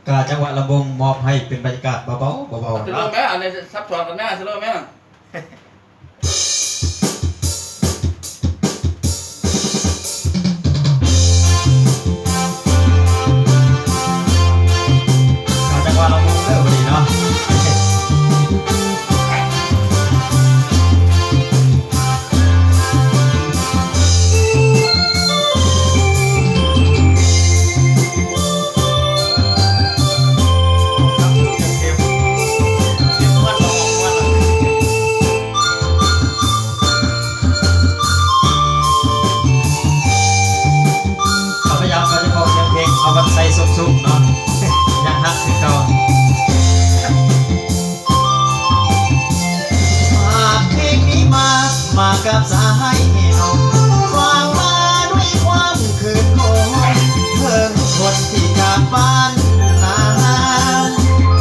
กาจังหวะลำวงมอบให้เป็นบรรยากาศเบาๆเบาๆ จะ เนาะ เริ่มไหมอันนี้ซับซ้อนกันแม่จะเริ่มไหม กาจังหวะลำวงเด้อพอดีเนาะพยายามเขาจะขอเสียงเพลงเอาแบบใส่สุกๆเนาะยังฮักคือเก่าเพลงนี้มากับสายนมฟังมาด้วยความคืนคงเพิ่งคนที่จากบ้านนา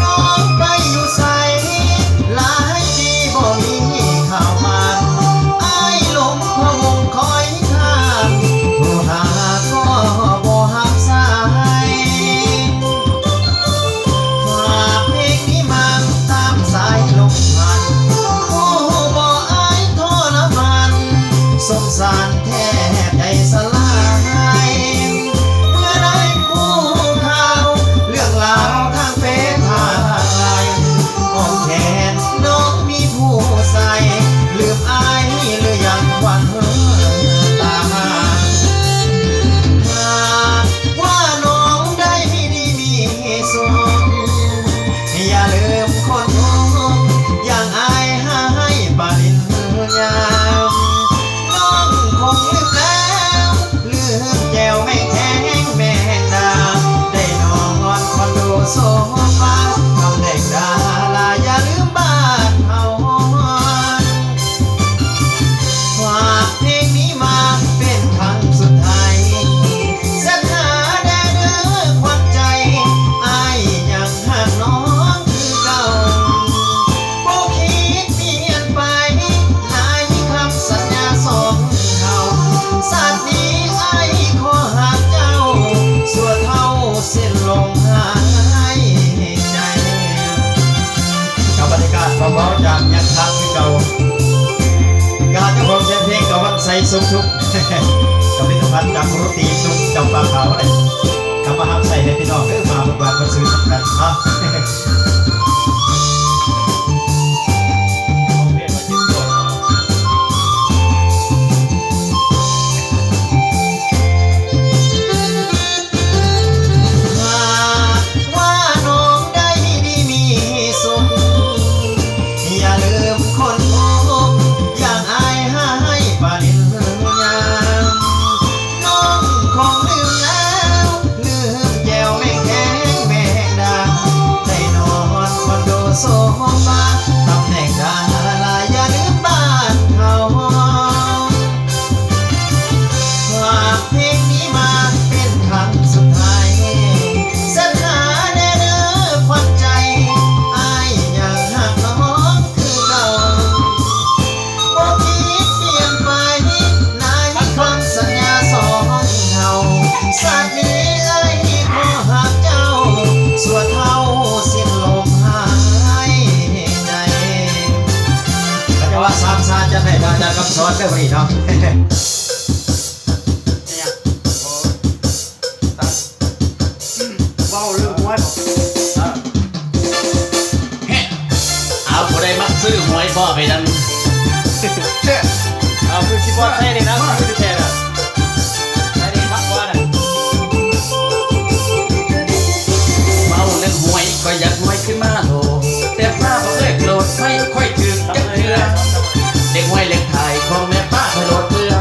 น้องไปอยู่ใสหลายปีบ่มีข่าวมาไอ้ลมพะวงคอยข้างโทรหาก็บ่หับสายฝากเพลงนี้มาตามสายลมพันโอ้บ่อายทรมานสงสารแทบใจสลายเมื่อได้ผู้ข่าวเรื่องราวทางเฟซทางไลน์อ้อมแขนน้องมีผู้ใส่ลืมอายหรือยังหวันตาว่าน้องได้ดีมีสุขอย่าลืมคนอย่างอายให้ปริญญาน้องคงลืมแล้วลืมแก้วไม่แข็งแม่ดาได้นอนคอนโดโซฟาทำเด็กดาลาอย่าลืมบ้านเฮาฝากเพลงนี้มาเป็นครั้งสุดท้ายเส้นหาแด่เด้อควันใจอายยังหักน้องคือเก่าบ่คิดเปลี่ยนไปนายคำสัญญาสองเขาสาดนี้อายขอหักเจ้าสัวเท่าเส้นลมหายใจกับบรรยากาศเบาๆจากยังทักคือเก่าการจะผมเสียงเพลงกับวันใสสุขทุกกับผลิตภัณฑ์จากโรตีนุ่มจำปาขาวเลยกำมาห้ามใส่ให้พี่น้องเด้อมาบริการมาซื้อสักกันเนาะว่าน้องได้ดีมีสุขอย่าลืมคนอย่างอายให้ปริญญาน้องคงลืมแล้วลืมแก้วไม่แข็งแม่ดาได้นอนคอนโดโซฟาตำแหน่งดาราอย่าลืมบ้านเฮาฝากเพลงนี้มาเป็นครั้งสุดท้ายเส้นหาแน่เด้อควันใจอายยังหักน้องคือเก่าบ่คิดเปลี่ยนไปนายคำสัญญาสองเฮาสาดนี้เอ้ยขอหักเจ้าสัวเท่าสิ้นลมหายใจแต่ว่าสามชาติจะให้อาจารย์คำสอนได้บ่ดีเนาะ เบาเรื่องหัว เอาผู้ใดมักซื้อหวยพ่อไปดัน เอาคือคิดว่าใช่เลยนะคือแท้น่ะใช่เลยมักว่าน่ะ เมาเล่นหวยก็อยากหวยขึ้นมาโถแต่ป้าบ่เคยโกรธไม่ค่อยถึงจักเทื่อเด็กหวยเล็กถ่ายของแม่ป้าเคยโหลดเกลือ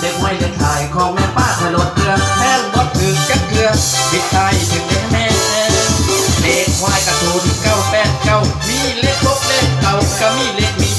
เด็กหวยเล็กถ่ายของแม่ป้าเคยโหลดเกลือแทงบ่ถึงจักเทื่อผิดใจถึงได้แม่เด็กควายกระตูน989มีเลขครบเลขเก่าก็มีเลขมี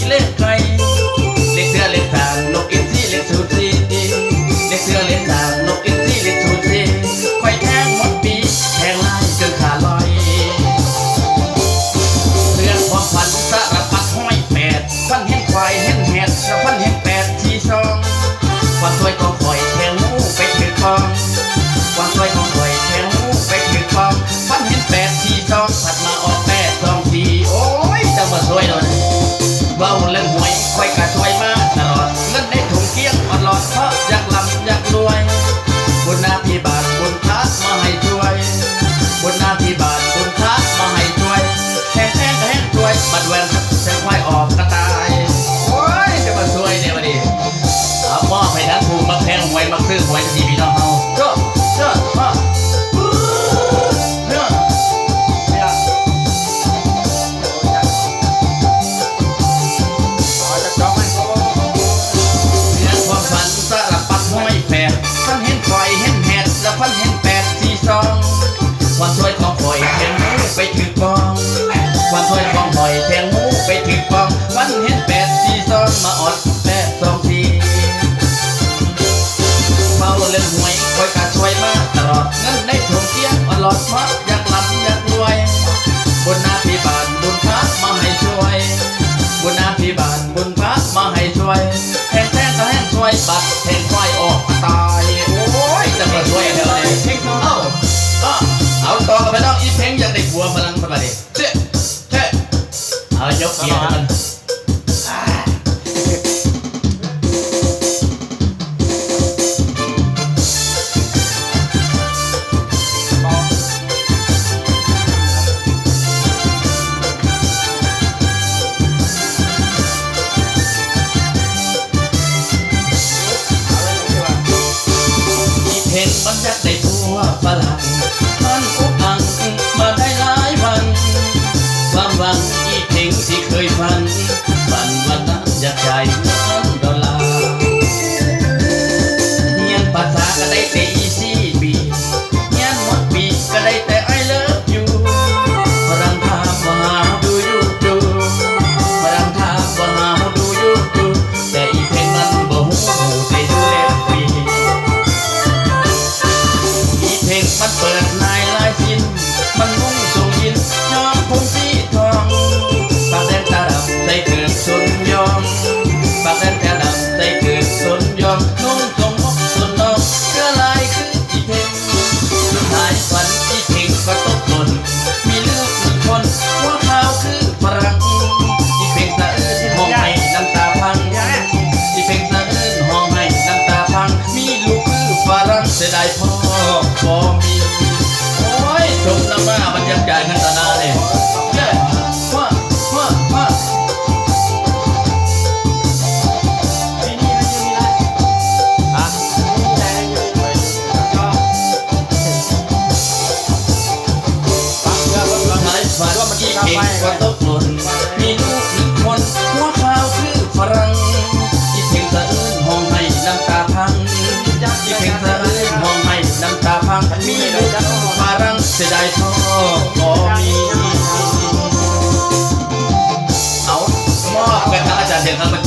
ลอดมาอยากลำอยากรวยบุญนาพิบาลบุญพระมาให้ช่วยบุญนาพิบาลบุญพระมาให้ช่วยแห้งแท้งก็แห้งช่วยปัดแห้งควายออกมาตายโอ้ยจะมาช่วยเดี๋ยวนี้เอ้าก็เอาต่อกันไปน้องอีเพลงอยากได้ผัวพลังพลังดิเจ๊เจ๊เอายกเกียร์กันเห็นมันอยากได้ผัวฝรั่งมันอุกอังมาได้หลายวันความหวังอีเพลงที่เคยฝันวันนั้นอยากได้เงินดอลลาร์เรียนภาษาก็ได้แต่อีซี่บีเรียนหมดปีก็ได้แต่ I love you ฝรั่งถามว่า how do you do ฝรั่งถามว่า how do you do แต่อีเพลงมันบ่ฮู้ได้ดูแลปี เพลงมันเปิดนายลายสินมันมุ่งส่งยินยอมผมสีทองปากแดงตาดำได้เกิดสนยอมปากแดงตาดำได้เกิดสนยอมนุ่งทรงมกสนน้องก็ลายคืออีเพลงสุดท้ายฝันอีเพลงก็ตกหล่นมีลูกหนึ่งคนหัวขาวคือฝรั่งอีเพลงสะอื้นมองให้น้ำตาพังอีเพลงสะอื้นห้องให้น้ำตาพังมีลูกคือฝรั่งเสียดายพ่อพอมีโอ้ยชมน้ำหน้าบรรยากาศนันตนาเนี่ยเย้ว่าท้ายฝันอีเพลงก็ตกหล่นมีลูกหนึ่งคนหัวขาวคือฝรั่งอีเพลงสะอื้นห้องให้น้ำตาพังอีเพลงสะอื้นห้องให้น้ำตาพังมีลูกฝรั่งเสียดายพ่อก็มีเอามอบกันทางอาจารย์เสียงทาง